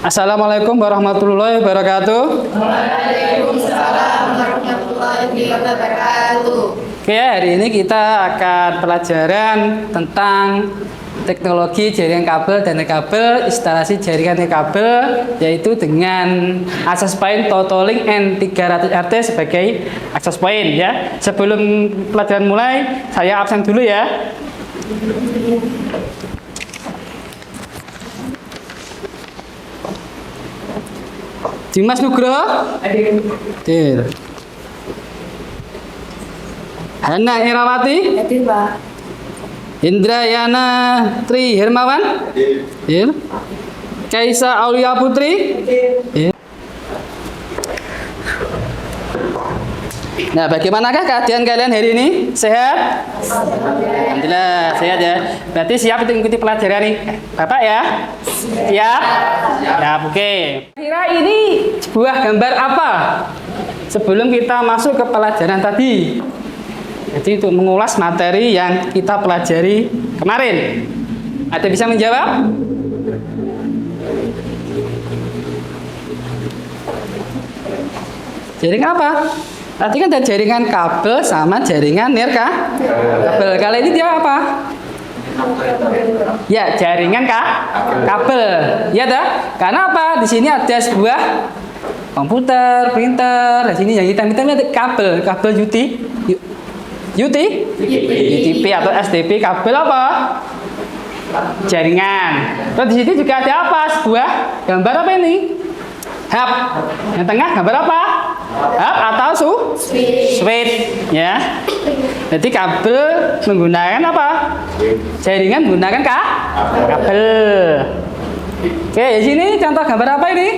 Assalamualaikum warahmatullahi wabarakatuh. Waalaikumsalam warahmatullahi wabarakatuh. Oke, hari ini kita akan pelajaran tentang teknologi jaringan kabel dan kabel, instalasi jaringan kabel, yaitu dengan access point Totalink N300RT sebagai access point ya. Sebelum pelajaran mulai, saya absen dulu ya. Dimas Nugroho hadir. Hana Irawati Hadir, Pak. Indrayana Tri Hermawan hadir. Kaisa Aulia Putri hadir. Nah, bagaimanakah keadaan kalian hari ini? Sehat? Alhamdulillah, sehat ya. Berarti siap untuk mengikuti pelajaran ini, Bapak ya? Siap? Ya, oke. Kira ini sebuah gambar apa? Sebelum kita masuk ke pelajaran tadi. Jadi untuk mengulas materi yang kita pelajari kemarin. Ada bisa menjawab? Jaringan apa? Tadi kan ada jaringan kabel sama jaringan kabel. Kalau ini dia apa? Ya, jaringan kabel. Ya dah. Karena apa? Di sini ada sebuah komputer, printer. Di sini yang hitam-hitam ada kabel UTP atau SDP. Kabel apa? Jaringan. Terus di sini juga ada apa? Sebuah gambar apa ini? Hub. Yang tengah gambar apa? Hub atau switch ya. Jadi kabel menggunakan apa? Jaringan menggunakan kabel. Oke, di sini contoh gambar apa ini?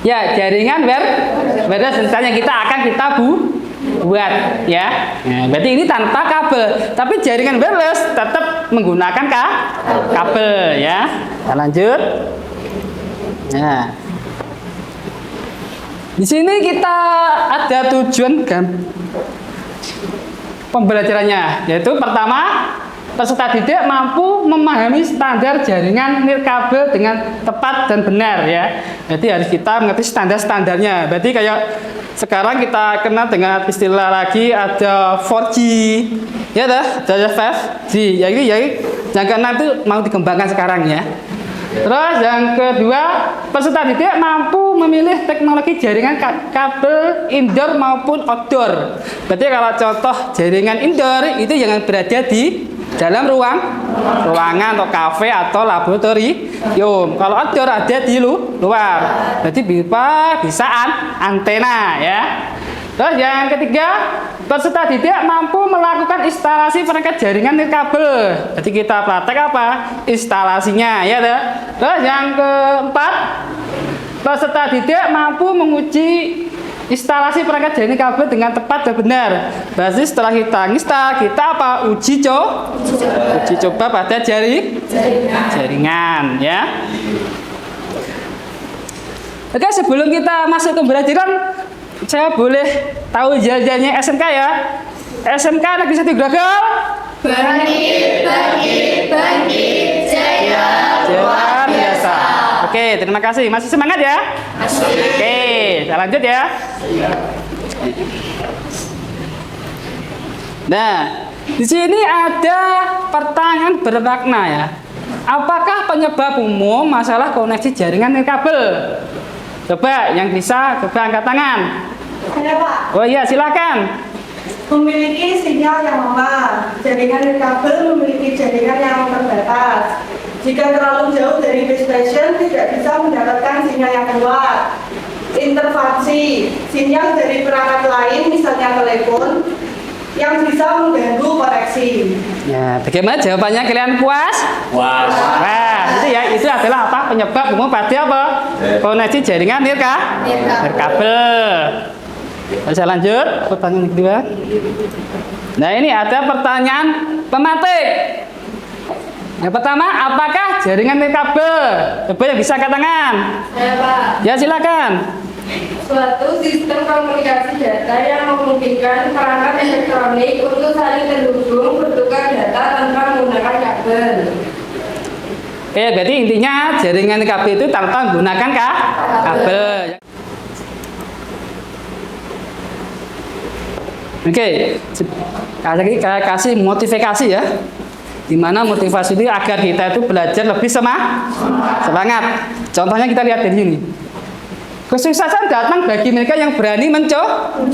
Ya, jaringan wireless misalnya kita buat ya. Nah, berarti ini tanpa kabel, tapi jaringan wireless tetap menggunakan kabel ya. Kita lanjut. Nah, di sini kita ada tujuan pembelajarannya, yaitu pertama, peserta didik mampu memahami standar jaringan nirkabel dengan tepat dan benar ya. Jadi harus kita mengerti standar-standarnya. Berarti kayak sekarang kita kenal dengan istilah lagi ada 4G, ya dah, ada 5G. Jadi yang keenam itu mau dikembangkan sekarang ya. Terus yang kedua, peserta didik mampu memilih teknologi jaringan kabel indoor maupun outdoor. Berarti kalau contoh jaringan indoor itu yang berada di dalam ruangan atau kafe atau laboratorium. Kalau outdoor ada di luar. Berarti bisa antena ya. Terus yang ketiga, peserta didik mampu melakukan instalasi perangkat jaringan nirkabel. Jadi kita praktek apa? Instalasinya ya. Terus yang keempat, peserta didik mampu menguji instalasi perangkat jaringan kabel dengan tepat dan benar. Berarti setelah kita install, kita apa? Uji coba pada jaringan ya. Oke, sebelum kita masuk ke pembelajaran, saya boleh tahu jalannya SMK ya. SMK Negeri 1 Grogol. Bangkit, jaya luar biasa. Oke, terima kasih. Masih semangat ya? Masih. Oke, kita lanjut ya. Nah, di sini ada pertanyaan bermakna ya. Apakah penyebab umum masalah koneksi jaringan nirkabel? Coba yang bisa, coba angkat tangan. Saya Pak, Oh iya, silakan. memiliki sinyal yang lemah. Jaringan nirkabel memiliki jaringan yang terbatas. Jika terlalu jauh dari base station, tidak bisa mendapatkan sinyal yang kuat. Interferensi, sinyal dari perangkat lain, misalnya telepon, yang bisa mengganggu koneksi. Ya, bagaimana jawabannya? Kalian puas? Puas. Nah, itu adalah apa? Penyebab umum pada apa? Koneksi jaringan nirkabel. Saya lanjut pertanyaan kedua. Nah, ini ada pertanyaan pemantik. Yang pertama, apakah jaringan nirkabel? Coba yang bisa angkat tangan. Saya, Pak. Ya, silakan. Suatu sistem komunikasi data yang memungkinkan perangkat elektronik untuk saling terhubung bertukar data tanpa menggunakan kabel. Oke, berarti intinya jaringan kabel itu tanpa menggunakan kabel. Oke, saya kasih motivasi ya. Dimana motivasi itu agar kita itu belajar lebih semangat. Contohnya kita lihat dari sini. Kesuksesan datang bagi mereka yang berani mencoba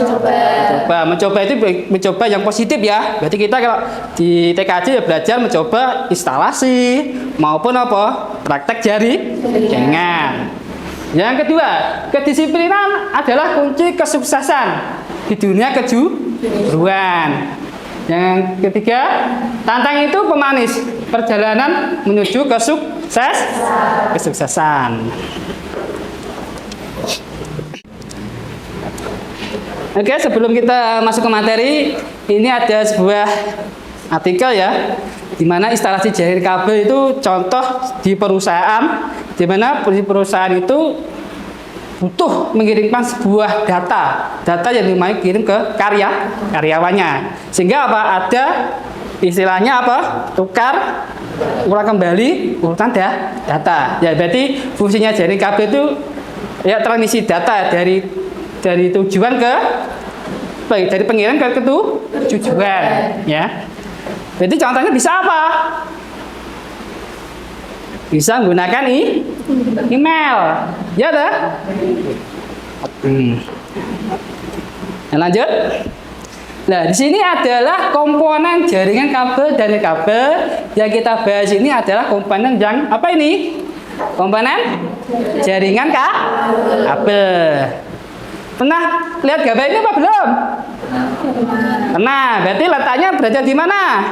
itu mencoba yang positif ya. Berarti kita kalau di TKJ ya belajar mencoba instalasi maupun praktek jaringan. Yang kedua, kedisiplinan adalah kunci kesuksesan di dunia kejuruan. Yang ketiga, tantang itu pemanis perjalanan menuju kesuksesan. Oke, sebelum kita masuk ke materi, ini ada sebuah artikel ya, di mana instalasi jaringan kabel itu contoh di perusahaan, di mana perusahaan itu butuh mengirimkan sebuah data yang dikirim ke karyawannya, sehingga ada istilahnya tukar ulang kembali urutan data. Ya, berarti fungsinya jaringan kabel itu ya transmisi data dari tujuan dari pengirim ke tujuan ya. Berarti contohnya bisa apa? Bisa menggunakan email. Ya dah. Lanjut. Nah, di sini adalah komponen jaringan kabel dari kabel. Yang kita bahas ini adalah komponen yang apa ini? Komponen jaringan kabel. Pernah lihat gambar ini apa belum? Pernah. Berarti letaknya berada di mana?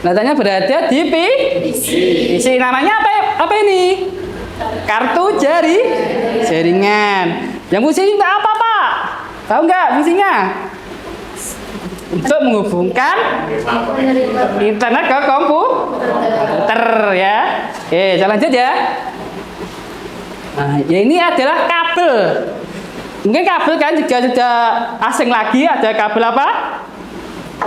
Letaknya berada di PC. Namanya apa ini? Kartu jaringan. Yang fungsinya apa, Pak? Tahu nggak fungsinya? Untuk menghubungkan internet ke komputer ya. Oke, saya lanjut ya. Nah, ya ini adalah kabel. Mungkin kabel kan juga sudah asing lagi. Ada kabel apa?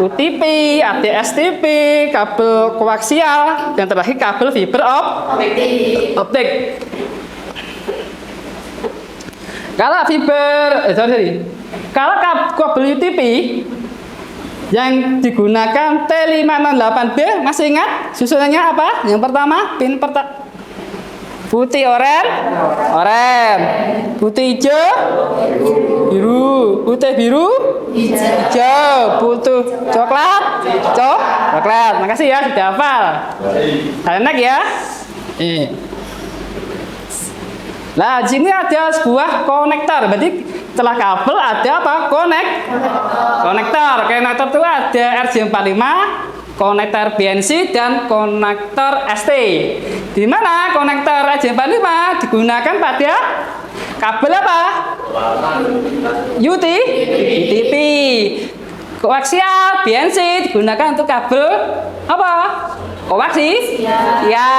UTP, ada STP, kabel koaksial, dan terakhir kabel fiber optik. Kalau kalau kabel UTP yang digunakan T568B, masih ingat susunannya apa? Yang pertama, pin putih oranye, putih hijau, biru, putih biru, hijau, putih coklat. Makasih ya sudah hafal. Enak ya. Nah, di sini ada sebuah konektor. Berarti setelah kabel ada apa? Konektor. Konektor itu ada RJ45, konektor BNC, dan konektor ST. Di mana konektor RJ45 digunakan pada kabel apa? UTP. Koaksial BNC digunakan untuk kabel apa? Koaksi? Ya.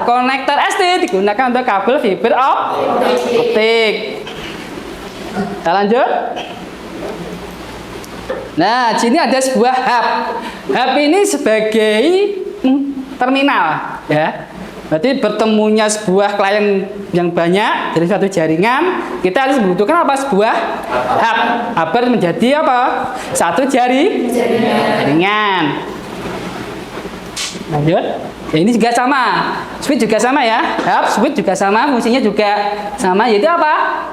Konektor ST digunakan untuk kabel fiber optik. Kita lanjut. Nah, di sini ada sebuah hub. Hub ini sebagai terminal, ya. Berarti bertemunya sebuah klien yang banyak dari satu jaringan, kita harus membutuhkan apa? Sebuah hub. Hub menjadi apa? Satu jaringan. Lanjut. Ya, ini juga sama. Switch juga sama ya. Hub, switch juga sama, fungsinya juga sama, yaitu apa?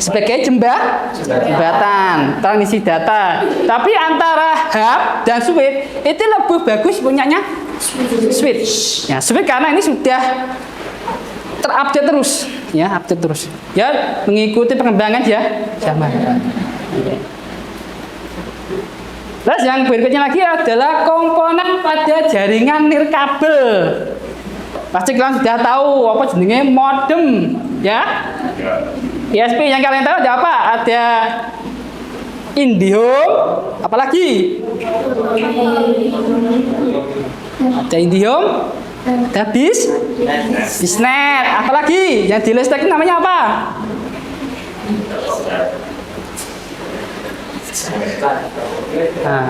Sebagai jembatan transmisi data. Tapi antara hub dan switch itu lebih bagus punyanya switch. Ya, switch karena ini sudah terupdate terus, ya, update terus. Ya, mengikuti perkembangan ya zaman. Terus yang berikutnya lagi adalah komponen pada jaringan nirkabel. Pasti kalian sudah tahu apa jenisnya modem, ya. ISP yang kalian tahu ada apa? Ada IndiHome, apalagi? Ada IndiHome, ada Bisnet. Apalagi yang di listrik namanya apa? Nah.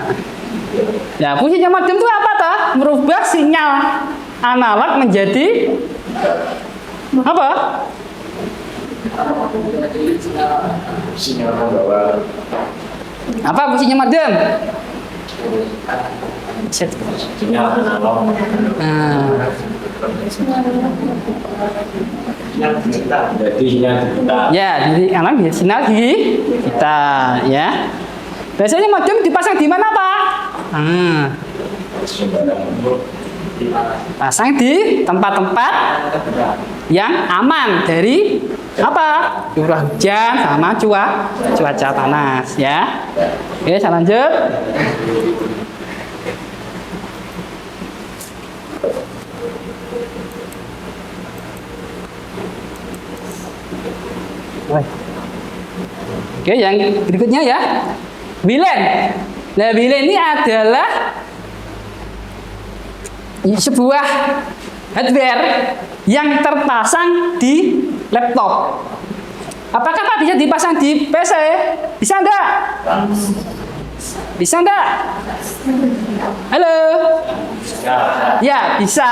Ya, fungsinya modem itu apa toh? Merubah sinyal analog menjadi apa? Apa fungsinya modem? Ya, jadi analog sinyal kita ya. Biasanya modem dipasang di mana, Pak? Pasang di tempat-tempat yang aman dari apa? Curah hujan sama cuaca panas ya. Oke, saya lanjut. Oke, yang berikutnya ya. WLAN. Nah, WLAN ini adalah sebuah hardware yang terpasang di laptop. Apakah Pak bisa dipasang di PC? Bisa enggak? Bisa enggak? Halo? Ya, bisa.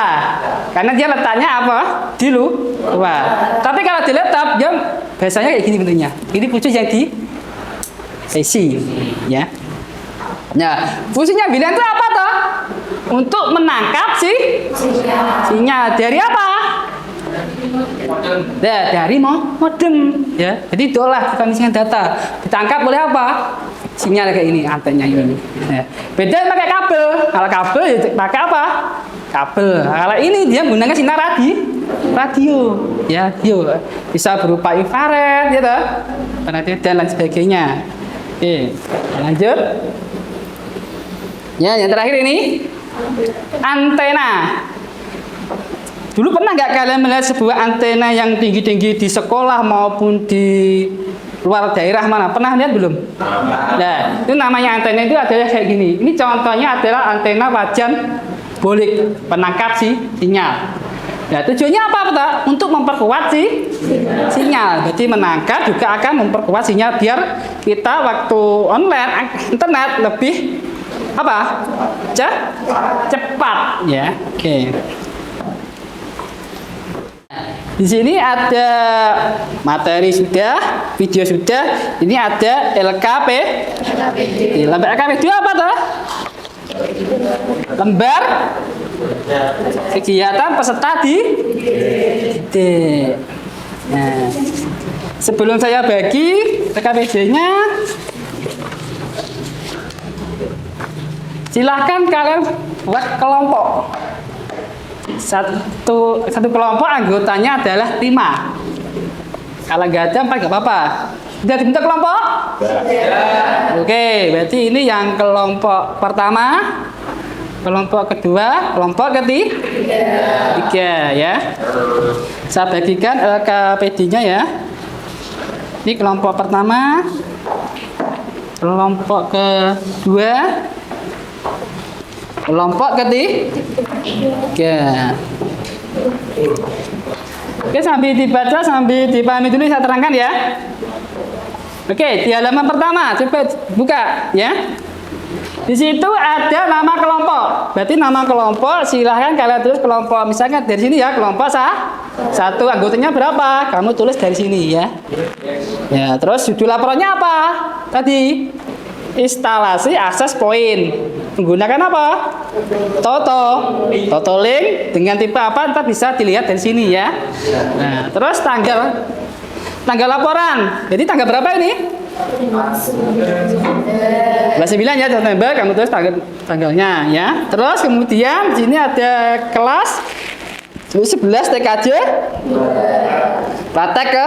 Karena dia letaknya apa? Di luar. Tapi kalau di laptop, dia biasanya kayak gini bentuknya. Ini pucuk yang di PC, ya. Nah, fungsinya WLAN itu apa toh? Untuk menangkap sinyal dari apa? Nah, dari modem, ya. Jadi itulah fungsinya data. Ditangkap oleh apa? Sinyal kayak ini, antenanya ini. Ya. Beda pakai kabel. Kalau kabel ya pakai apa? Kabel. Kalau ini dia menggunakan sinar radio, ya, radio. Bisa berupa infrared, ya toh, dan lain sebagainya. Oke, lanjut. Ya, yang terakhir ini antena. Dulu pernah nggak kalian melihat sebuah antena yang tinggi-tinggi di sekolah maupun di luar daerah mana? Pernah lihat belum? Nah, itu namanya antena itu adalah kayak gini. Ini contohnya adalah antena wajan bolik penangkap sinyal. Nah, tujuannya apa, Pak? Untuk memperkuat sinyal. Jadi menangkap juga akan memperkuat sinyal biar kita waktu online internet lebih apa? Cepat, ya. Oke. Di sini ada materi sudah, video sudah. Ini ada LKPD. Lembar LKPD apa toh? Lembar kegiatan peserta didik. Nah, sebelum saya bagi LKPD-nya, silahkan kalian buat kelompok. Satu kelompok anggotanya adalah 5. Kalau nggak ada 4 nggak apa-apa. Sudah dibentuk kelompok? Oke, berarti ini yang kelompok pertama, kelompok kedua, kelompok ketiga ya. Saya bagikan LKPD-nya ya. Ini kelompok pertama, kelompok kedua, kelompok ketiga. Oke, sambil dibaca, sambil dipahami dulu, saya terangkan ya. Oke, di halaman pertama, coba buka ya. Di situ ada nama kelompok. Berarti nama kelompok, silahkan kalian tulis kelompok. Misalnya dari sini ya, kelompok satu, anggotanya berapa? Kamu tulis dari sini ya. Ya, terus judul laporannya apa? Tadi instalasi akses poin. Menggunakan apa? Totoling dengan tipe apa? Ntar bisa dilihat dari sini ya. Nah, terus tanggal laporan. Jadi tanggal berapa ini? 29 ya, September. Kamu tulis tanggalnya ya. Terus kemudian di sini ada kelas 11 TKJ. Praktek ke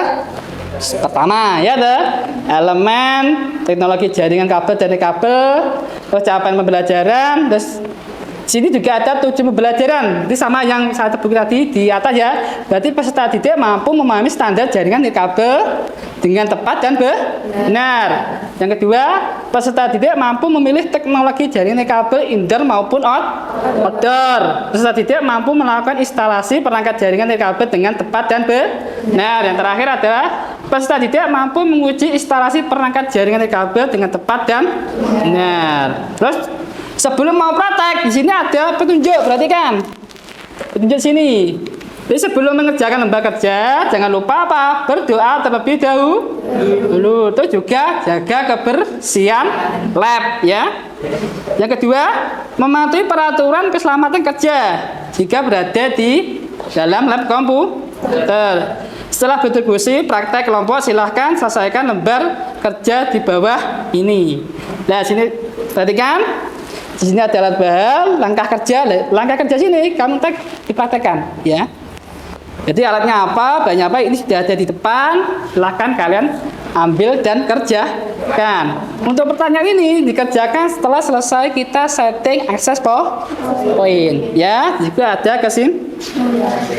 pertama ya, ada elemen teknologi jaringan kabel dan kabel, terus capaian pembelajaran, terus sini juga ada 7 pembelajaran. Jadi sama yang saya sebut tadi di atas ya. Berarti peserta didik mampu memahami standar jaringan kabel dengan tepat dan benar. Yang kedua, peserta didik mampu memilih teknologi jaringan kabel indoor maupun outdoor. Peserta didik mampu melakukan instalasi perangkat jaringan kabel dengan tepat dan benar. Yang terakhir adalah peserta didik mampu menguji instalasi perangkat jaringan kabel dengan tepat dan benar. Terus sebelum mau praktek, di sini ada petunjuk, perhatikan. Petunjuk sini. Jadi sebelum mengerjakan lembar kerja, jangan lupa apa? Berdoa terlebih dahulu. Itu juga jaga kebersihan lab ya. Yang kedua, mematuhi peraturan keselamatan kerja jika berada di dalam lab komputer. Setelah berdiskusi praktek kelompok, silahkan selesaikan lembar kerja di bawah ini. Nah, sini perhatikan. Di sini ada alat bahan, langkah kerja sini kamu dipraktekkan ya. Jadi alatnya apa, bahannya apa, ini sudah ada di depan. Silahkan kalian ambil dan kerjakan. Untuk pertanyaan ini dikerjakan setelah selesai kita setting akses point ya. Juga ada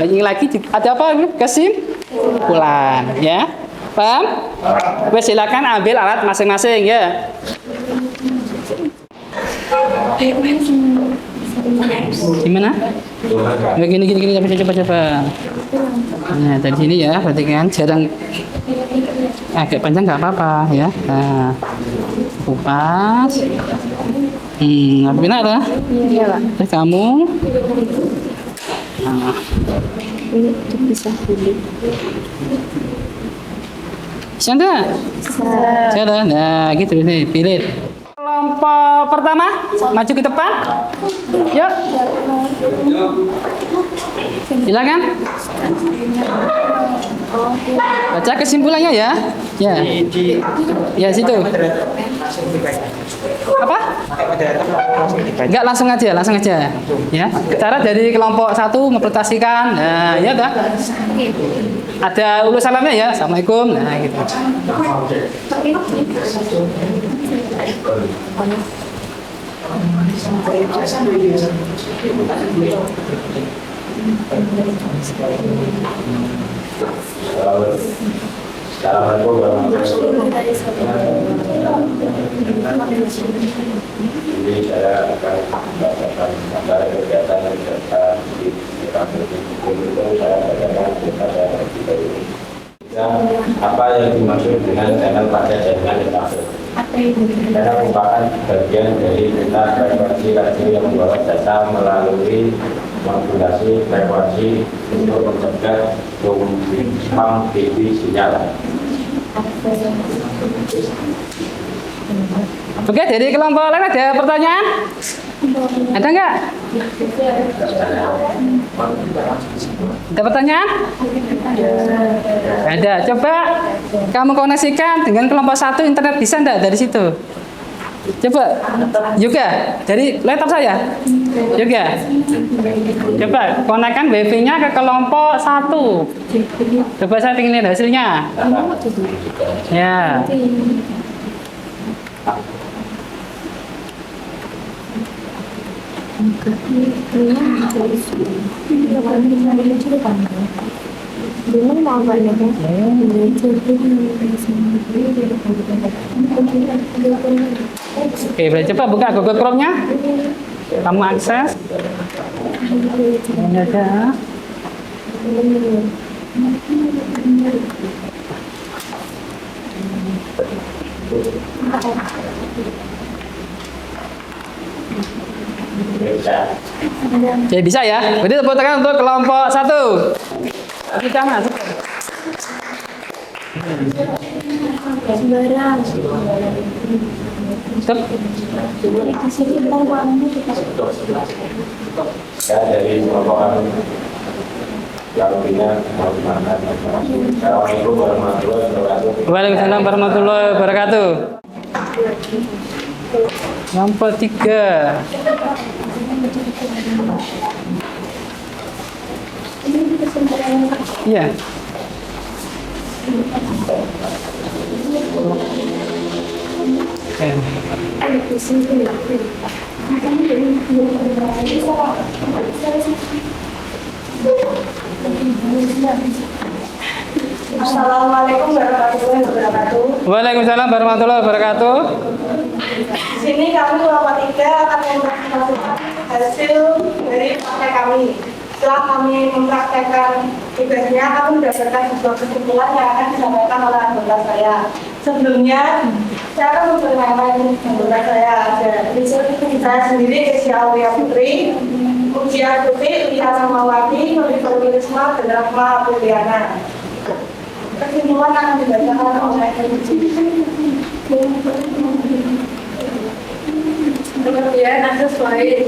ini lagi ada apa? Kesimpulan ya. Paham? Silakan ambil alat masing-masing ya. Gimana? Gini coba. Nah, dari sini ya, berarti kan jarang agak panjang nggak apa-apa ya. Nah, kupas. Apa benar lah? Iya, Pak. Terus kamu. Nah. Ini bisa pilih. Bisa enggak? Bisa. Nah, gitu nih, pilih. Kelompok pertama, maju ke depan. Yuk. Silakan. Baca kesimpulannya ya. Ya. Ya situ. Apa? Enggak, langsung aja. Ya. Cara dari kelompok 1 mempresentasikan. Nah, ya dah. Ada ulul salamnya ya. Assalamualaikum. Nah, gitu. Assalamualaikum warahmatullahi Jadi saya akan membacakan gambar kegiatan yang dilakukan di kampus itu saya bacakan kepada kita ini. Apa yang dimaksud dengan channel pada jaringan internet? Karena merupakan bagian dari perintah frekuensi radio yang membawa data melalui modulasi frekuensi untuk mencegah tumpang tindih sinyal. Oke, dari kelompok lain ada pertanyaan? Ada nggak? Ada pertanyaan? Ada. Coba kamu koneksikan dengan kelompok 1 internet, bisa enggak dari situ? Coba. Juga dari laptop saya. Juga. Coba konekkan wifi-nya ke kelompok 1. Coba saya ingin lihat hasilnya. Ya. Oke, boleh coba buka Google Chrome-nya. Kamu akses. Ini ada. Oke, bisa ya. Berarti tepuk tangan untuk kelompok 1. Kita masuk. Sembarang. Stop. Kasih kita uangnya kita. Ya, dari kelompok yang punya Assalamualaikum warahmatullahi wabarakatuh. Waalaikumsalam warahmatullahi wabarakatuh. Kelompok 3. Iya. Assalamualaikum warahmatullahi wabarakatuh. Waalaikumsalam warahmatullahi wabarakatuh. Di sini kami kelompok 3 akan mempresentasikan hasil dari praktek kami. Setelah kami mempraktekkan tugasnya, kami mendapatkan sebuah kesimpulan yang akan disampaikan oleh anggota saya. Sebelumnya, saya akan memperkenalkan anggota saya. Saya sendiri Kesia Aulia Putri, Ujian Putri, Liana Mawati, Nurifah Wilisma, dan Rahma Putriana. Kesimpulan akan dibacakan oleh Kemudian akses poin 1.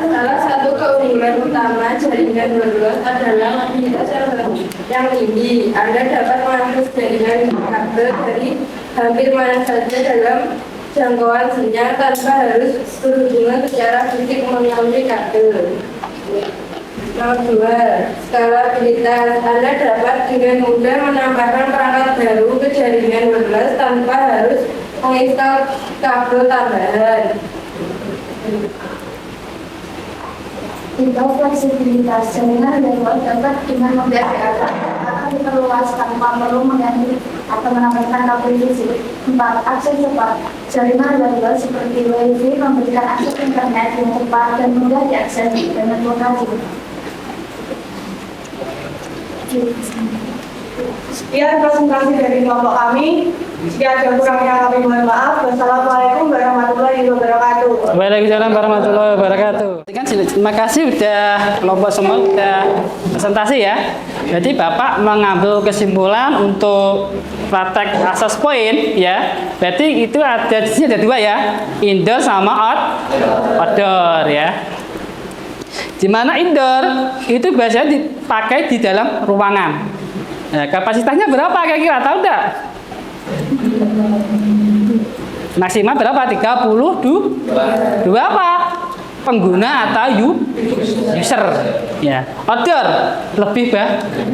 Salah satu keunggulan utama jaringan wireless adalah mobilitas yang tinggi. Anda dapat mengakses jaringan kabel dari hampir mana saja dalam jangkauan sinyal tanpa harus berhubungan secara fisik melalui kabel. Nomor 2, skalabilitas. Anda dapat dengan mudah menambahkan perangkat baru ke jaringan wireless tanpa harus menginstal kabel tambahan. Tingkat fleksibilitas jaringan wireless dapat dengan mudah akan diperluas tanpa perlu mengganti atau menambahkan kabel fisik. 4. Akses cepat. Jaringan wireless seperti Wi-Fi memberikan akses internet yang cepat dan mudah diakses dengan lokasi. Sekian presentasi dari kelompok kami. Jika ada kurangnya kami mohon maaf. Wassalamualaikum warahmatullahi wabarakatuh. Waalaikumsalam warahmatullahi wabarakatuh. Terima kasih udah kelompok semua udah presentasi ya. Jadi Bapak mengambil kesimpulan untuk praktek access point ya. Berarti itu ada di sini ada 2 ya. Indoor sama outdoor ya. Di mana indoor itu biasanya dipakai di dalam ruangan. Nah, kapasitasnya berapa kira-kira? Tahu enggak? Maksimal berapa? 32 apa? Pengguna atau user. Ya. Outdoor lebih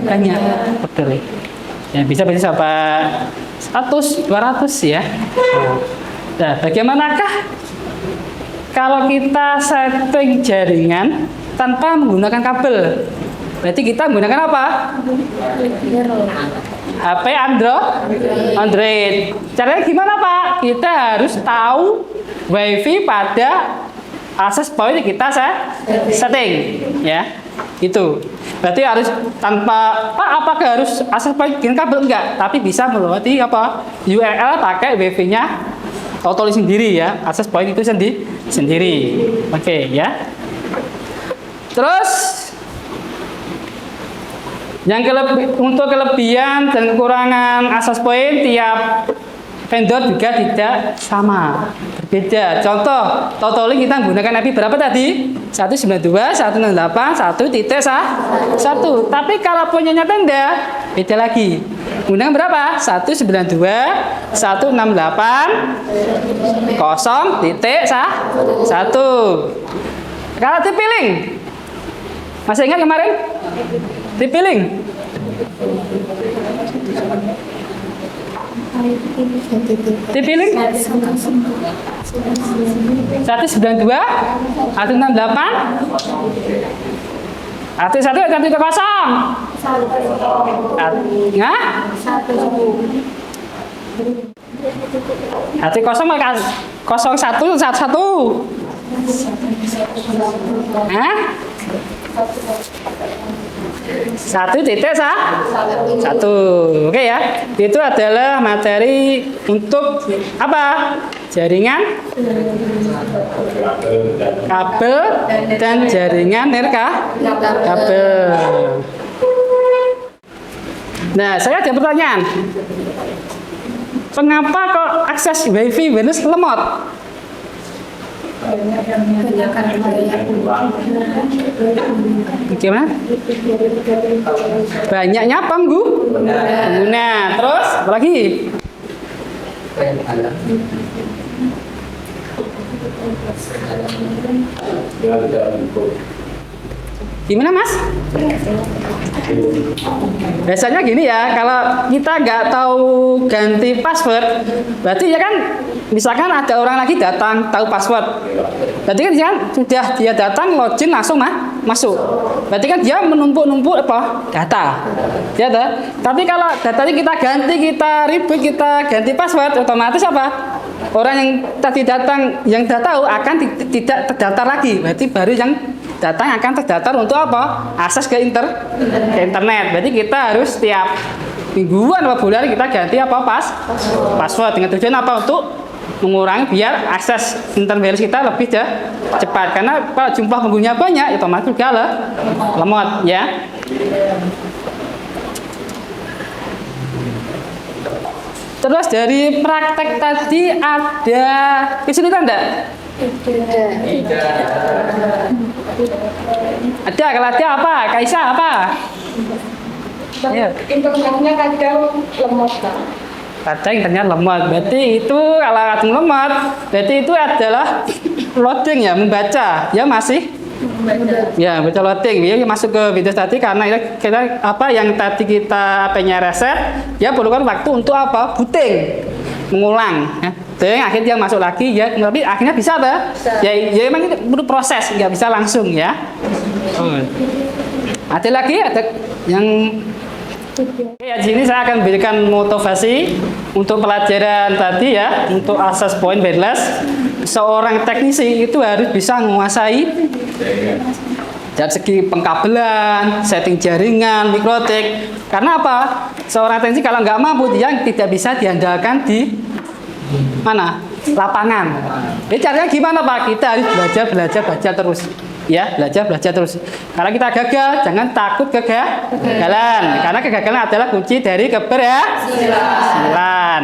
banyak. Outdoor. Ya, bisa sampai 100, 200 ya. Nah, bagaimanakah kalau kita setting jaringan tanpa menggunakan kabel? Berarti kita menggunakan apa? HP Android. Caranya gimana Pak? Kita harus tahu WiFi pada akses point kita setting, ya. Itu. Berarti harus tanpa Pak, apakah harus akses point dengan kabel? Enggak, tapi bisa melewati apa? URL pakai WiFi-nya totally sendiri ya. Akses point itu sendiri. Oke, ya. Terus yang untuk kelebihan dan kekurangan akses point tiap vendor juga tidak sama, berbeda. Contoh, Totolink kita menggunakan IP berapa tadi? 192.168.1.1. Tapi kalau punyanya Tenda, beda lagi. Menggunakan berapa? 192.168.0.1. Kalau TP-Link, masih ingat kemarin? TP-Link. TP-Link 192, 168, AT1 AT1 kosong. Nah? AT kosong 0111. Hah? 1.1. Oke ya. Itu adalah materi untuk apa? Jaringan, kabel dan jaringan kabel. Nah, saya ada pertanyaan. Kenapa kok akses WiFi wireless lemot? Gimana? Banyaknya pengguna. Terus apa lagi? Gimana Mas? Biasanya gini ya, kalau kita nggak tahu ganti password, berarti ya kan, misalkan ada orang lagi datang tahu password, berarti kan sudah dia datang login langsung masuk. Berarti kan dia menumpuk-numpuk apa? Data. Ya toh? Tapi kalau datanya kita ganti, kita reboot, kita ganti password, otomatis apa? Orang yang tadi datang, yang tidak tahu akan tidak terdaftar lagi. Berarti baru yang datang akan terdaftar untuk apa? Akses ke internet. Berarti kita harus setiap mingguan atau bulan kita ganti apa? Password. Dengan tujuan apa? Untuk mengurangi biar akses internet kita lebih cepat. Karena kalau jumlah penggunanya banyak, otomatis juga lemot ya. Terus dari praktek tadi ada kesulitan enggak? Ada. Kalau ada apa? Kaisa apa? Ya. Internetnya kadang lemot, Kak. Kadang internet lemot. Berarti itu kalau kadang lemot, berarti itu adalah loading ya, membaca. Ya masih? Ya, baca loading. Ya masuk ke video tadi karena kita apa yang tadi kita apa-nya reset, ya perlukan waktu untuk apa? Booting. Mengulang ya. Dan akhirnya dia masuk lagi ya, tapi akhirnya bisa apa? Ya memang itu butuh proses, nggak bisa langsung ya. Ada lagi yang ya, di sini saya akan berikan motivasi untuk pelajaran tadi ya, untuk access point wireless. Seorang teknisi itu harus bisa menguasai dari segi pengkabelan, setting jaringan, mikrotik. Karena apa? Seorang teknisi kalau nggak mampu, dia tidak bisa diandalkan di mana? Lapangan. Jadi caranya gimana Pak? Kita harus belajar terus. Ya, belajar terus. Kalau kita gagal, jangan takut kegagalan. Karena kegagalan adalah kunci dari keberhasilan.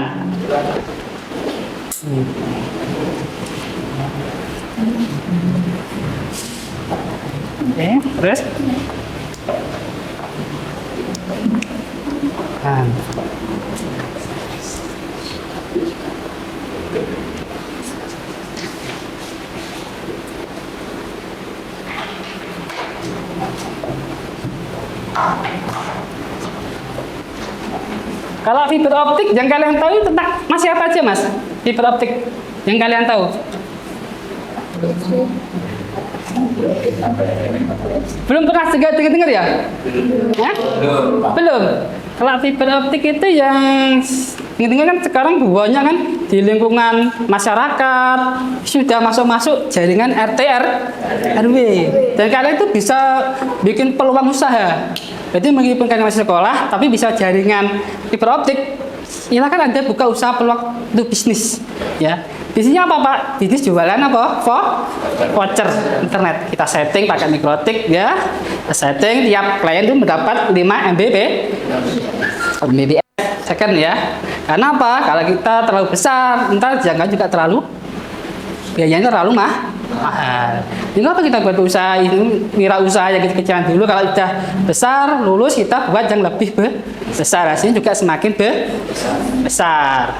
Oke, terus. Kalau fiber optik yang kalian tahu tentang masih apa aja Mas? Fiber optik yang kalian tahu? Belum pernah dengar ya? Ya? Belum. Kalau fiber optik itu yang dengar kan sekarang banyak kan di lingkungan masyarakat sudah masuk jaringan RT RW. Dan kalian itu bisa bikin peluang usaha. Jadi meskipun kalian masih sekolah, tapi bisa jaringan fiber optik. Silakan Anda buka usaha peluang untuk bisnis. Ya, bisnisnya apa Pak? Bisnis jualan apa? Voucher internet. Kita setting pakai mikrotik ya. Kita setting tiap klien itu mendapat 5 Mbps second ya. Karena apa? Kalau kita terlalu besar, ntar jangan juga terlalu biayanya terlalu mahal. Ini apa kita buat usaha ini, wirausaha yang kecil-kecilan dulu. Kalau sudah besar, lulus kita buat yang lebih besar. Hasilnya juga semakin besar.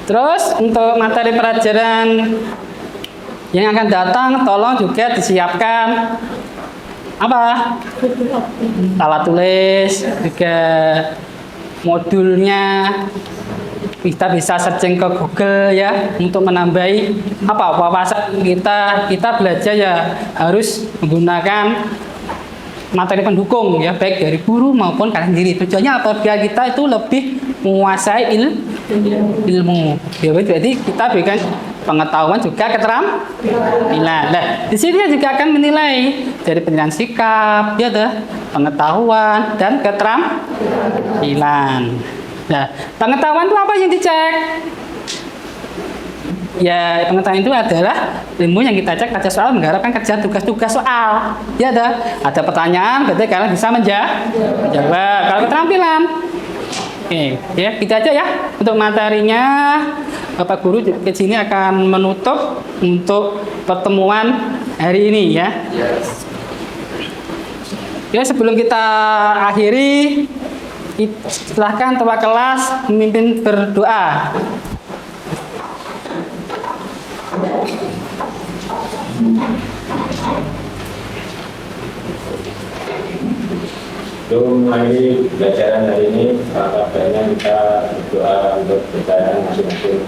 Terus untuk materi pelajaran yang akan datang, tolong juga disiapkan apa? Alat tulis, juga modulnya. Kita bisa searching ke Google ya untuk menambahi apa wawasan kita. Kita belajar ya harus menggunakan materi pendukung ya, baik dari guru maupun kalian sendiri. Tujuannya apa? Biar kita itu lebih menguasai ilmu. Ya, jadi kita berikan pengetahuan juga keterampilan. Nah, di sini juga akan menilai dari penilaian sikap, ya pengetahuan dan keterampilan. Nah, pengetahuan itu apa yang dicek? Ya, pengetahuan itu adalah ilmu yang kita cek pada soal mengharapkan kerja tugas-tugas soal. Ya ada pertanyaan, berarti kalian bisa menjawab. Kalau keterampilan, oke, ya kita aja ya untuk materinya. Bapak Guru ke sini akan menutup untuk pertemuan hari ini ya. Ya, sebelum kita akhiri, Silahkan ketua kelas memimpin berdoa. Sebelum mengakhiri pelajaran hari ini, kabarnya kita berdoa untuk pelajaran masing-masing.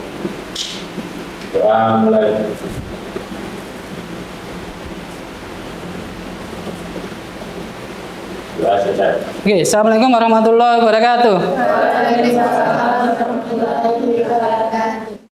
Doa mulai. Doa selesai. Oke, assalamualaikum warahmatullahi wabarakatuh. Waalaikumsalam warahmatullahi wabarakatuh.